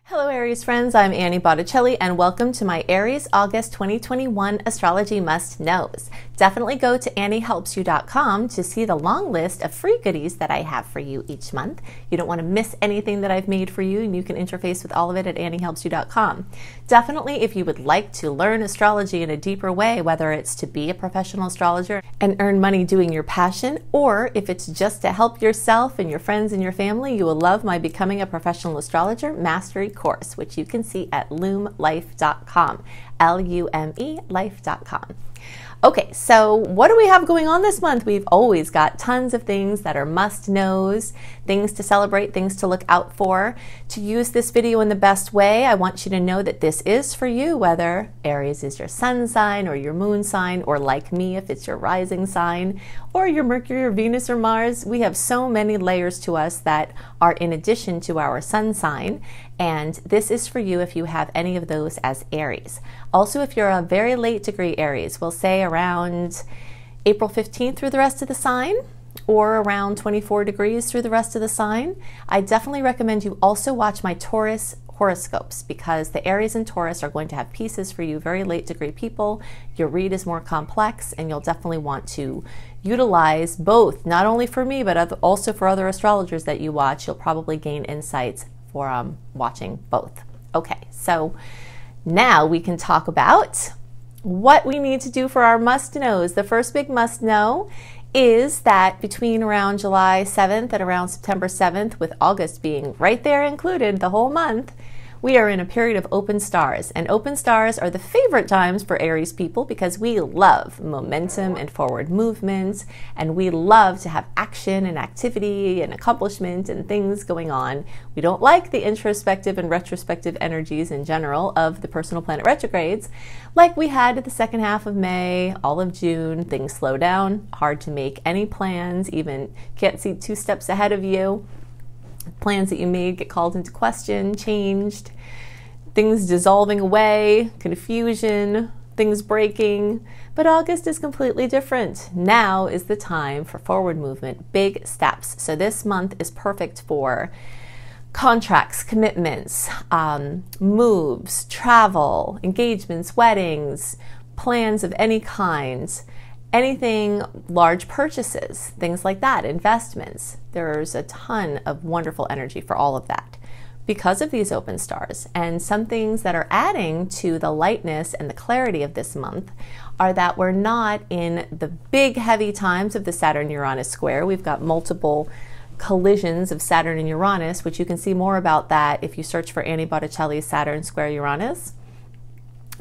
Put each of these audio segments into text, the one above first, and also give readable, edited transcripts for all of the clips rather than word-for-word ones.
Hello Aries friends, I'm Annie Botticelli and welcome to my Aries August 2021 Astrology Must Knows. Definitely go to anniehelpsyou.com to see the long list of free goodies that I have for you each month. You don't want to miss anything that I've made for you, and you can interface with all of it at anniehelpsyou.com. Definitely, if you would like to learn astrology in a deeper way, whether it's to be a professional astrologer and earn money doing your passion, or if it's just to help yourself and your friends and your family, you will love my Becoming a Professional Astrologer Mastery course, which you can see at lumelife.com, L-U-M-E life.com. Okay, so what do we have going on this month? We've always got tons of things that are must-knows, things to celebrate, things to look out for. To use this video in the best way, I want you to know that this is for you, whether Aries is your sun sign or your moon sign, or like me, if it's your rising sign, or your Mercury or Venus or Mars. We have so many layers to us that are in addition to our sun sign, and this is for you if you have any of those as Aries. Also, if you're a very late degree Aries, we'll say around April 15th through the rest of the sign, or around 24 degrees through the rest of the sign, I definitely recommend you also watch my Taurus horoscopes, because the Aries and Taurus are going to have pieces for you very late degree people. Your read is more complex, and you'll definitely want to utilize both, not only for me, but also for other astrologers that you watch. You'll probably gain insights for watching both. Okay, so now we can talk about what we need to do for our must-knows. The first big must-know is that between around July 7th and around September 7th, with August being right there included the whole month, we are in a period of open stars. And open stars are the favorite times for Aries people because we love momentum and forward movement, and we love to have action and activity and accomplishment and things going on. We don't like the introspective and retrospective energies in general of the personal planet retrogrades, like we had at the second half of May, all of June. Things slow down, hard to make any plans, even can't see 2 steps ahead of you. Plans that you made get called into question, changed, things dissolving away, confusion, things breaking. But August is completely different. Now is the time for forward movement, big steps. So this month is perfect for contracts, commitments, moves, travel, engagements, weddings, plans of any kind, anything, large purchases, things like that, investments. There's a ton of wonderful energy for all of that because of these open stars. And some things that are adding to the lightness and the clarity of this month are that we're not in the big heavy times of the Saturn-Uranus square. We've got multiple collisions of Saturn and Uranus, which you can see more about that if you search for Annie Botticelli's Saturn square Uranus.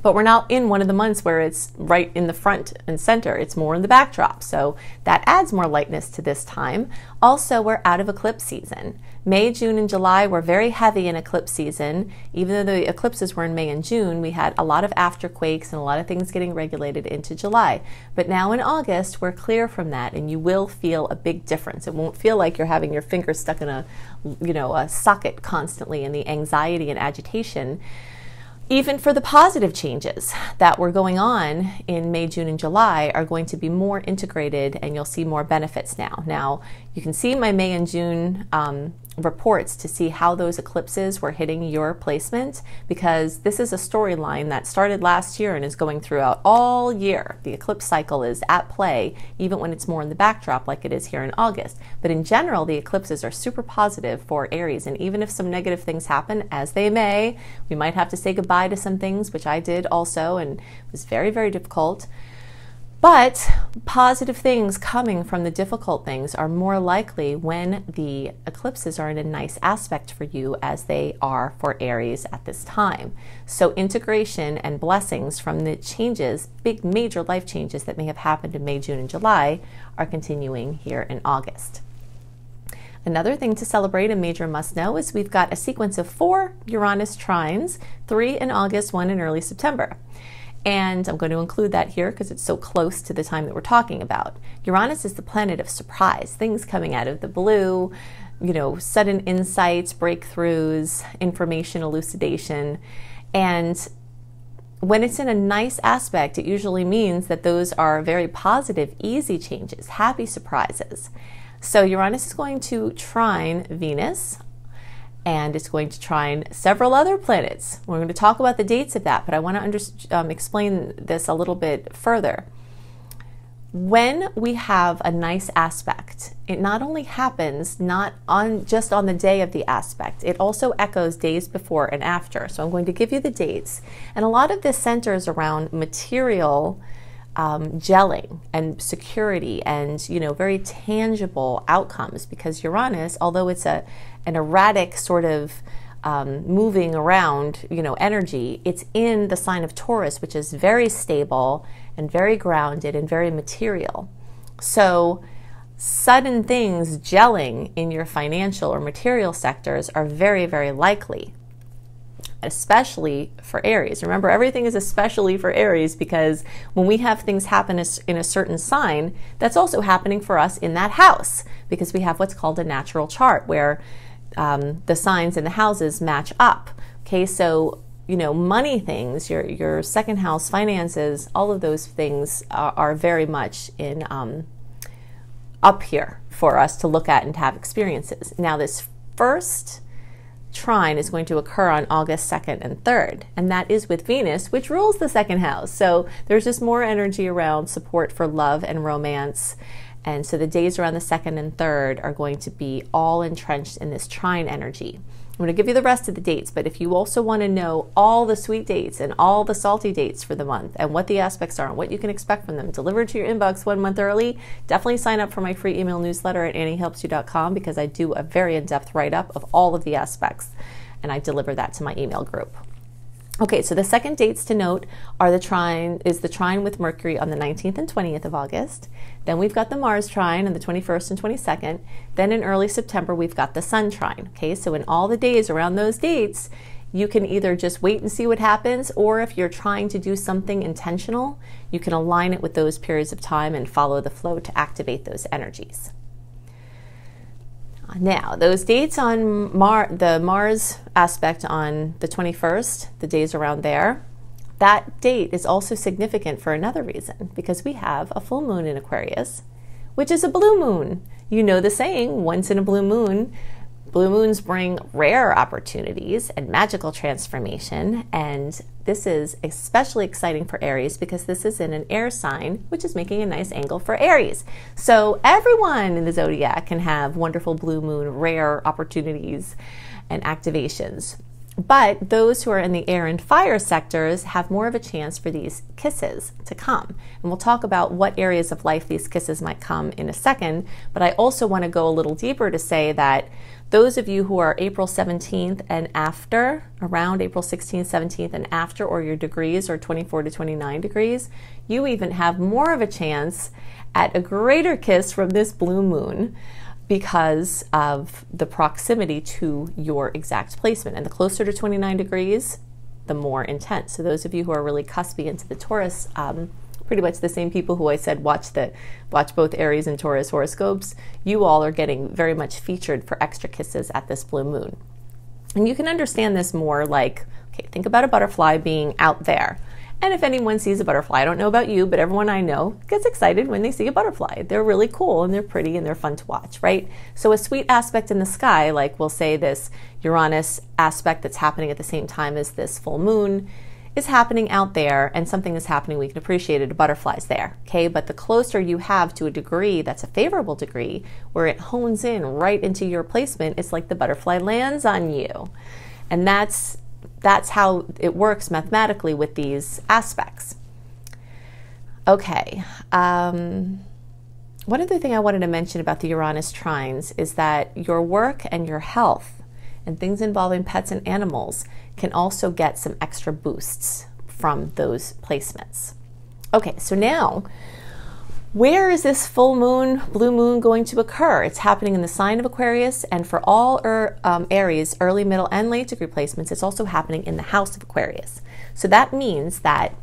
But we're not in one of the months where it's right in the front and center. It's more in the backdrop. So that adds more lightness to this time. Also, we're out of eclipse season. May, June, and July were very heavy in eclipse season. Even though the eclipses were in May and June, we had a lot of afterquakes and a lot of things getting regulated into July. But now in August, we're clear from that, and you will feel a big difference. It won't feel like you're having your fingers stuck in a socket constantly, and the anxiety and agitation. Even for the positive changes that were going on in May, June, and July are going to be more integrated, and you'll see more benefits now. Now, you can see my May and June reports to see how those eclipses were hitting your placement, because this is a storyline that started last year and is going throughout all year. The eclipse cycle is at play, even when it's more in the backdrop like it is here in August. But in general, the eclipses are super positive for Aries, and even if some negative things happen, as they may, we might have to say goodbye to some things, which I did also, and it was very, very difficult. But positive things coming from the difficult things are more likely when the eclipses are in a nice aspect for you, as they are for Aries at this time. So integration and blessings from the changes, big major life changes that may have happened in May, June, and July are continuing here in August. Another thing to celebrate, a major must-know, is we've got a sequence of 4 Uranus trines, 3 in August, 1 in early September. And I'm going to include that here because it's so close to the time that we're talking about. Uranus is the planet of surprise, things coming out of the blue, sudden insights, breakthroughs, information elucidation. And when it's in a nice aspect, it usually means that those are very positive, easy changes, happy surprises. So Uranus is going to trine Venus and it's going to trine several other planets. We're going to talk about the dates of that, but I want to explain this a little bit further. When we have a nice aspect, it not only happens just on the day of the aspect, it also echoes days before and after. So I'm going to give you the dates. And a lot of this centers around material gelling and security and, very tangible outcomes, because Uranus, although it's an erratic sort of moving around, energy, it's in the sign of Taurus, which is very stable and very grounded and very material. So sudden things gelling in your financial or material sectors are very, very likely, especially for Aries. Remember, everything is especially for Aries, because when we have things happen in a certain sign, that's also happening for us in that house, because we have what's called a natural chart where the signs in the houses match up. Okay, so money things, your second house, finances, all of those things are very much in up here for us to look at and have experiences. Now, this first trine is going to occur on August 2nd and 3rd, and that is with Venus, which rules the second house. So there's just more energy around support for love and romance. And so the days around the 2nd and 3rd are going to be all entrenched in this trine energy. I'm going to give you the rest of the dates, but if you also want to know all the sweet dates and all the salty dates for the month and what the aspects are and what you can expect from them delivered to your inbox 1 month early, definitely sign up for my free email newsletter at anniehelpsyou.com, because I do a very in-depth write-up of all of the aspects, and I deliver that to my email group. Okay, so the second dates to note are the trine with Mercury on the 19th and 20th of August. Then we've got the Mars trine on the 21st and 22nd. Then in early September, we've got the Sun trine. Okay, so in all the days around those dates, you can either just wait and see what happens, or if you're trying to do something intentional, you can align it with those periods of time and follow the flow to activate those energies. Now, those dates on the Mars aspect on the 21st, the days around there, that date is also significant for another reason, because we have a full moon in Aquarius, which is a blue moon. You know the saying, once in a blue moon. Blue moons bring rare opportunities and magical transformation, and this is especially exciting for Aries because this is in an air sign, which is making a nice angle for Aries. So everyone in the zodiac can have wonderful blue moon, rare opportunities and activations. But those who are in the air and fire sectors have more of a chance for these kisses to come. And we'll talk about what areas of life these kisses might come in a second. But I also want to go a little deeper to say that those of you who are April 17th and after, around April 16th, 17th and after, or your degrees are 24 to 29 degrees, you even have more of a chance at a greater kiss from this blue moon, because of the proximity to your exact placement. And the closer to 29 degrees, the more intense. So those of you who are really cuspy into the Taurus, pretty much the same people who I said watch both Aries and Taurus horoscopes, you all are getting very much featured for extra kisses at this blue moon. And you can understand this more like, okay, think about a butterfly being out there. And if anyone sees a butterfly, I don't know about you, but everyone I know gets excited when they see a butterfly. They're really cool and they're pretty and they're fun to watch, right? So a sweet aspect in the sky, like we'll say this Uranus aspect that's happening at the same time as this full moon, is happening out there, and something is happening, we can appreciate it, a butterfly's there, okay? But the closer you have to a degree that's a favorable degree, where it hones in right into your placement, it's like the butterfly lands on you. And that's how it works mathematically with these aspects. Okay, one other thing I wanted to mention about the Uranus trines is that your work and your health and things involving pets and animals can also get some extra boosts from those placements. Okay, so now, where is this full moon, blue moon going to occur? It's happening in the sign of Aquarius, and for all Aries, early, middle, and late degree placements, it's also happening in the house of Aquarius. So that means that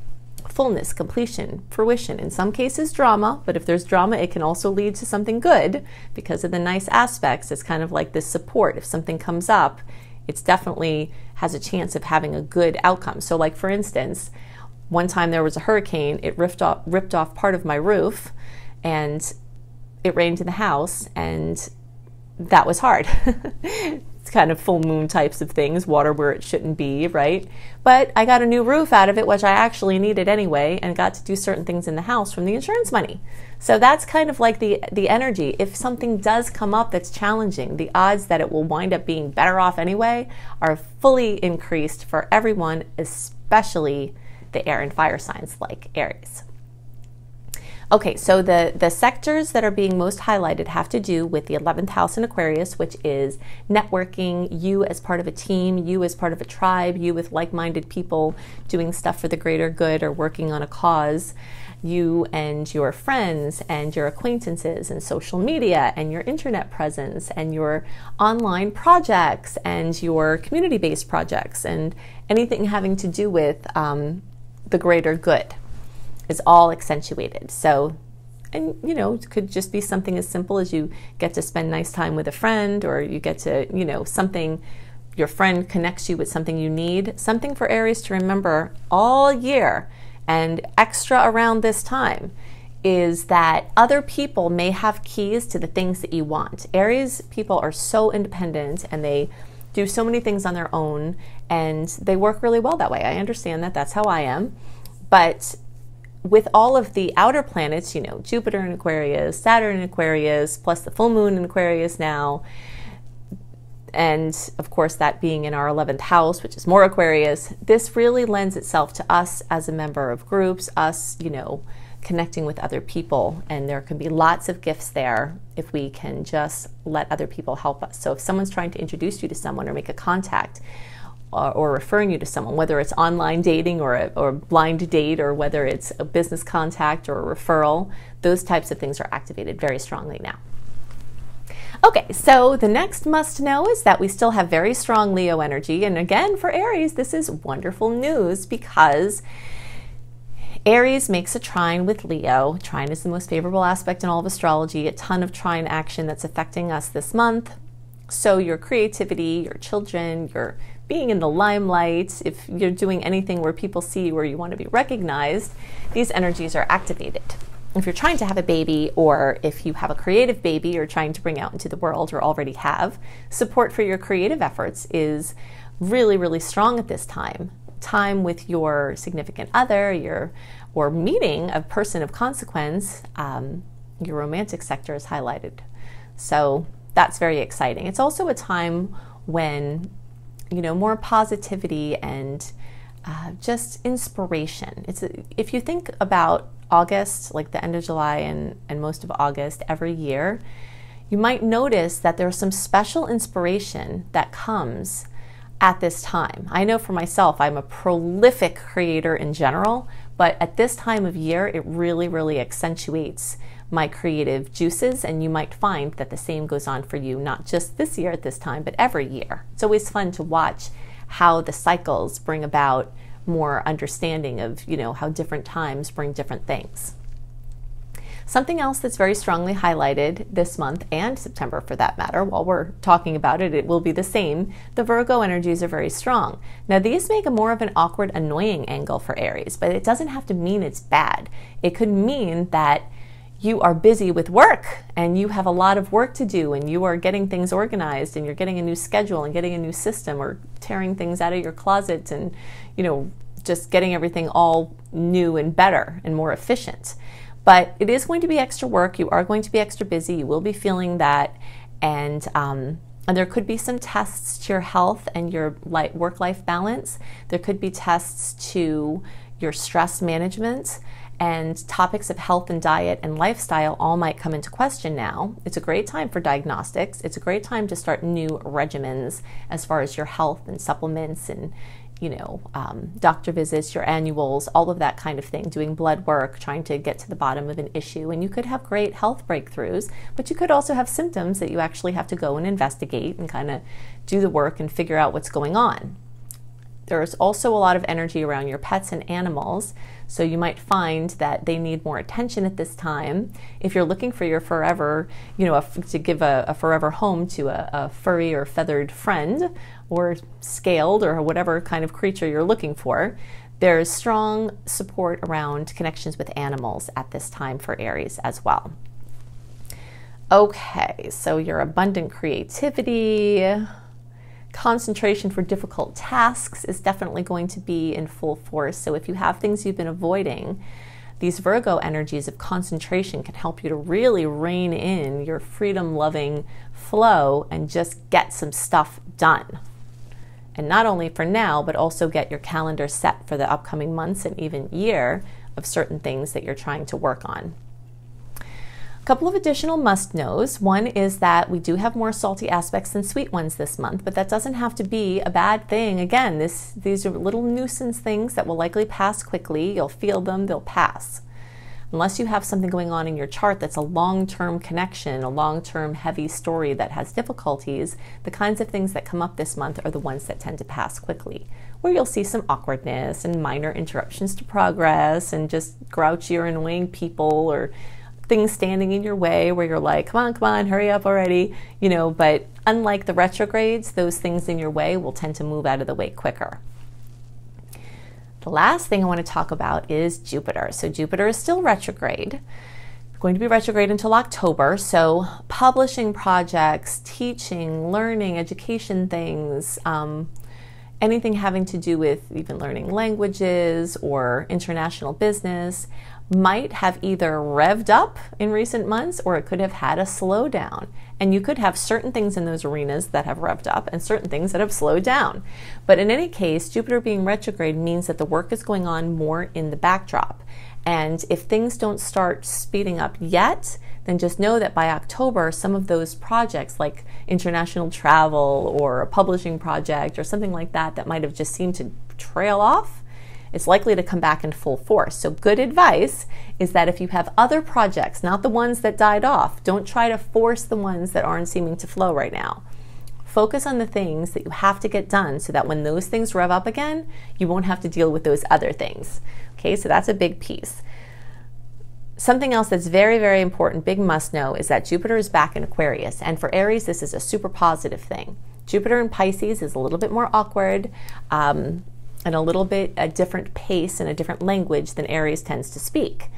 fullness, completion, fruition, in some cases drama, but if there's drama, it can also lead to something good because of the nice aspects. It's kind of like this support. If something comes up, it's definitely has a chance of having a good outcome. So like for instance, one time there was a hurricane, it ripped off part of my roof, and it rained in the house, and that was hard. It's kind of full moon types of things, water where it shouldn't be, right? But I got a new roof out of it, which I actually needed anyway, and got to do certain things in the house from the insurance money. So that's kind of like the energy. If something does come up that's challenging, the odds that it will wind up being better off anyway are fully increased for everyone, especially the air and fire signs like Aries. Okay, so the sectors that are being most highlighted have to do with the 11th house in Aquarius, which is networking, you as part of a team, you as part of a tribe, you with like-minded people doing stuff for the greater good or working on a cause, you and your friends and your acquaintances and social media and your internet presence and your online projects and your community-based projects and anything having to do with the greater good is all accentuated. So, and you know, it could just be something as simple as you get to spend nice time with a friend, or you get to, you know, something, your friend connects you with something you need. Something for Aries to remember all year and extra around this time is that other people may have keys to the things that you want. Aries people are so independent and they do so many things on their own, and they work really well that way. I understand that. That's how I am. But with all of the outer planets, you know, Jupiter in Aquarius, Saturn in Aquarius, plus the full moon in Aquarius now, and of course that being in our 11th house, which is more Aquarius, this really lends itself to us as a member of groups, us, you know, connecting with other people, and there can be lots of gifts there if we can just let other people help us. So if someone's trying to introduce you to someone or make a contact, or referring you to someone, whether it's online dating or a blind date, or whether it's a business contact or a referral, those types of things are activated very strongly now. Okay, so the next must know is that we still have very strong Leo energy. And again, for Aries, this is wonderful news because Aries makes a trine with Leo. Trine is the most favorable aspect in all of astrology, a ton of trine action that's affecting us this month. So your creativity, your children, your being in the limelight, if you're doing anything where people see you or you want to be recognized, these energies are activated. If you're trying to have a baby, or if you have a creative baby you're trying to bring out into the world or already have, support for your creative efforts is really, really strong at this time. Time with your significant other, or meeting a person of consequence, your romantic sector is highlighted. So that's very exciting. It's also a time when, you know, more positivity and just inspiration. If you think about August, like the end of July and most of August every year, you might notice that there's some special inspiration that comes at this time. I know for myself, I'm a prolific creator in general, but at this time of year, it really, really accentuates my creative juices, and you might find that the same goes on for you, not just this year at this time, but every year. It's always fun to watch how the cycles bring about more understanding of, you know, how different times bring different things. Something else that's very strongly highlighted this month, and September for that matter, while we're talking about it, it will be the same. The Virgo energies are very strong. Now these make a more of an awkward, annoying angle for Aries, but it doesn't have to mean it's bad. It could mean that you are busy with work and you have a lot of work to do, and you are getting things organized, and you're getting a new schedule and getting a new system, or tearing things out of your closet and, you know, just getting everything all new and better and more efficient. But it is going to be extra work. You are going to be extra busy. You will be feeling that. And there could be some tests to your health and your work-life balance. There could be tests to your stress management, and topics of health and diet and lifestyle all might come into question now. It's a great time for diagnostics. It's a great time to start new regimens as far as your health and supplements and, you know, doctor visits, your annuals, all of that kind of thing, doing blood work, trying to get to the bottom of an issue. And you could have great health breakthroughs, but you could also have symptoms that you actually have to go and investigate and kind of do the work and figure out what's going on. There's also a lot of energy around your pets and animals, so you might find that they need more attention at this time. If you're looking for your forever, you know, to give a forever home to a furry or feathered friend, or scaled, or whatever kind of creature you're looking for, there's strong support around connections with animals at this time for Aries as well. Okay, so your abundant creativity, Concentration for difficult tasks is definitely going to be in full force. So if you have things you've been avoiding, these Virgo energies of concentration can help you to really rein in your freedom-loving flow and just get some stuff done. And not only for now, but also get your calendar set for the upcoming months and even year of certain things that you're trying to work on. A couple of additional must-knows. One is that we do have more salty aspects than sweet ones this month, but that doesn't have to be a bad thing. Again, these are little nuisance things that will likely pass quickly. You'll feel them, they'll pass. Unless you have something going on in your chart that's a long-term connection, a long-term heavy story that has difficulties, the kinds of things that come up this month are the ones that tend to pass quickly, where you'll see some awkwardness and minor interruptions to progress and just grouchy or annoying people or things standing in your way where you're like, come on, hurry up already, you know, but unlike the retrogrades, those things in your way will tend to move out of the way quicker. The last thing I want to talk about is Jupiter. So Jupiter is still retrograde, going to be retrograde until October. So publishing projects, teaching, learning, education things, anything having to do with even learning languages or international business might have either revved up in recent months or it could have had a slowdown. And you could have certain things in those arenas that have revved up and certain things that have slowed down. But in any case, Jupiter being retrograde means that the work is going on more in the backdrop. And if things don't start speeding up yet, then just know that by October, some of those projects like international travel or a publishing project or something like that that might have just seemed to trail off, it's likely to come back in full force. So good advice is that if you have other projects, not the ones that died off, don't try to force the ones that aren't seeming to flow right now. Focus on the things that you have to get done so that when those things rev up again, you won't have to deal with those other things. Okay, so that's a big piece. Something else that's very, very important, big must know, is that Jupiter is back in Aquarius. And for Aries, this is a super positive thing. Jupiter in Pisces is a little bit more awkward, and a little bit a different pace and a different language than Aries tends to speak.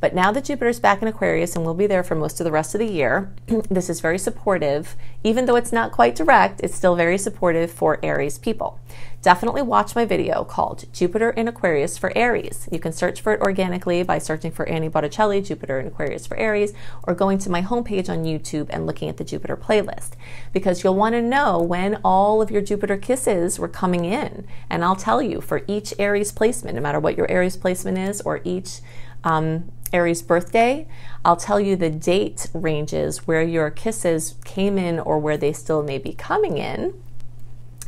But now that Jupiter's back in Aquarius and will be there for most of the rest of the year, this is very supportive. Even though it's not quite direct, it's still very supportive for Aries people. Definitely watch my video called Jupiter in Aquarius for Aries. You can search for it organically by searching for Annie Botticelli, Jupiter in Aquarius for Aries, or going to my homepage on YouTube and looking at the Jupiter playlist. Because you'll want to know when all of your Jupiter kisses were coming in. And I'll tell you for each Aries placement, no matter what your Aries placement is, or each Aries birthday, I'll tell you the date ranges where your kisses came in or where they still may be coming in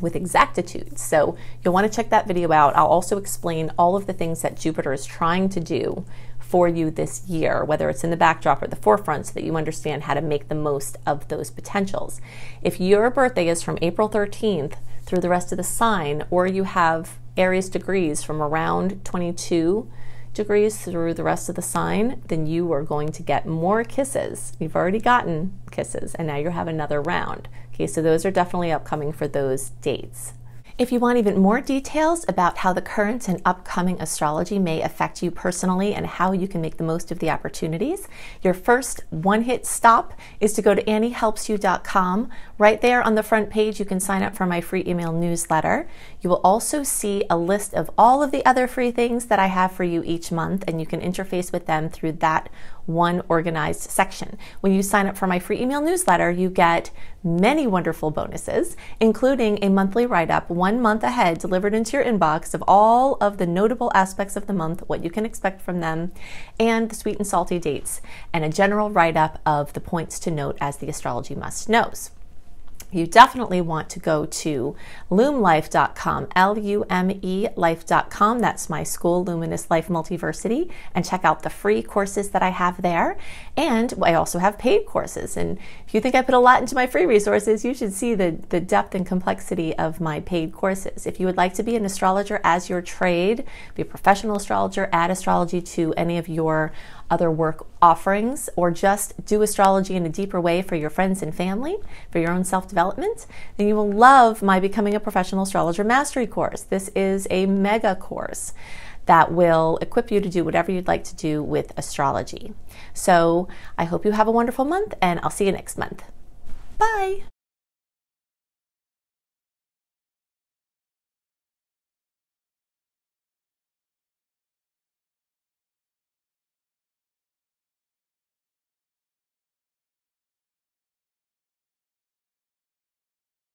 with exactitude. So you'll want to check that video out. I'll also explain all of the things that Jupiter is trying to do for you this year, whether it's in the backdrop or the forefront, so that you understand how to make the most of those potentials. If your birthday is from April 13th through the rest of the sign, or you have Aries degrees from around 22 degrees through the rest of the sign, then you are going to get more kisses. You've already gotten kisses and now you have another round. Okay, so those are definitely upcoming for those dates. If you want even more details about how the current and upcoming astrology may affect you personally and how you can make the most of the opportunities, your first one-hit stop is to go to anniehelpsyou.com. Right there on the front page, you can sign up for my free email newsletter. You will also see a list of all of the other free things that I have for you each month, and you can interface with them through that one organized section. When you sign up for my free email newsletter, you get many wonderful bonuses, including a monthly write-up 1 month ahead delivered into your inbox of all of the notable aspects of the month, what you can expect from them, and the sweet and salty dates, and a general write-up of the points to note as the astrology must-knows. You definitely want to go to lumelife.com, L-U-M-E life.com. That's my school, Luminous Life Multiversity, and check out the free courses that I have there. And I also have paid courses. And if you think I put a lot into my free resources, you should see the depth and complexity of my paid courses. If you would like to be an astrologer as your trade, be a professional astrologer, add astrology to any of your other work offerings, or just do astrology in a deeper way for your friends and family, for your own self-development, then you will love my Becoming a Professional Astrologer Mastery course. This is a mega course that will equip you to do whatever you'd like to do with astrology. So I hope you have a wonderful month, and I'll see you next month. Bye.